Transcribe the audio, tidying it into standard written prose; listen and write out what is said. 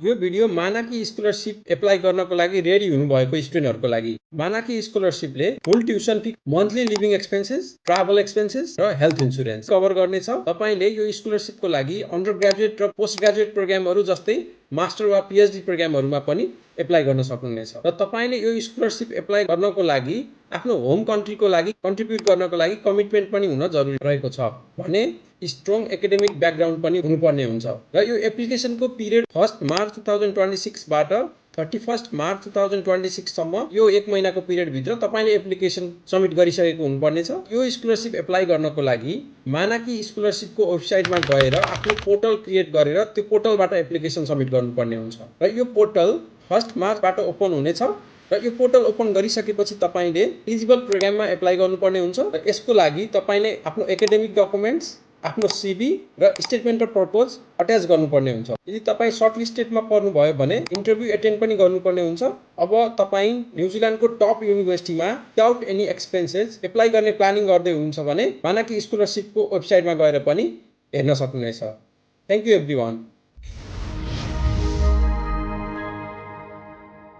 यो video मानाकी scholarship apply गर्नको लागि रेडी हुनुभएको स्टुडेन्टहरूको लागि। मानाकी स्कलरशिपले full tuition fee, monthly living expenses, travel expenses र हेल्थ इन्सुरेन्स कभर गर्नेछ। तपाईले यो स्कलरशिपको लागि अन्डर ग्रेजुएट र पोस्ट ग्रेजुएट प्रोग्रामहरू जस्तै मास्टर वा पिएचडी प्रोग्रामहरूमा पनि एप्लाई गर्न सक्नुहुनेछ। र तपाईले यो स्कलरशिप एप्लाई गर्नको लागि आफ्नो होम कन्ट्रीको लागि कन्ट्रिब्युट गर्नको लागि कमिटमेन्ट पनि हुन जरुरी रहेको छ भने स्ट्रङ एकाडेमिक ब्याकग्राउन्ड पनि हुनुपर्ने हुन्छ। र यो एप्लिकेसनको पिरियड 1 मार्च 2026 बाट 31 मार्च 2026 सम्म, यो 1 महिनाको पिरियड भित्र तपाईले एप्लिकेसन सबमिट गरिसकेको हुनुपर्नेछ। यो स्कलरशिप एप्लाई गर्नको लागि मानाकी स्कलरशिपको वेबसाइटमा गएर आफ्नो पोर्टल क्रिएट गरेर त्यो पोर्टलबाट एप्लिकेसन सबमिट गर्नुपर्ने हुन्छ। र यो पोर्टल 1 मार्चबाट ओपन हुनेछ। र यो पोर्टल ओपन गरिसकेपछि तपाईले एलिजिबल प्रोग्राममा एप्लाई गर्नुपर्ने हुन्छ। र यसको लागि तपाईले आफ्नो एकाडेमिक डकुमेन्ट्स, आफ्नो सिभी र स्टेटमेन्ट अफ पर्पज अट्याच गर्नुपर्ने हुन्छ। यदि तपाईँ सर्टलिस्टेडमा पर्नुभयो भने इन्टरभ्यू एटेन्ड पनि गर्नुपर्ने हुन्छ। अब तपाईँ न्युजिल्यान्डको टप युनिभर्सिटीमा विदाउट एनी एक्सपेन्सेस एप्लाई गर्ने प्लानिङ गर्दै हुनुहुन्छ भने मानाकी स्कलरशिपको वेबसाइटमा गएर पनि हेर्न सक्नुहुनेछ। Thank you everyone.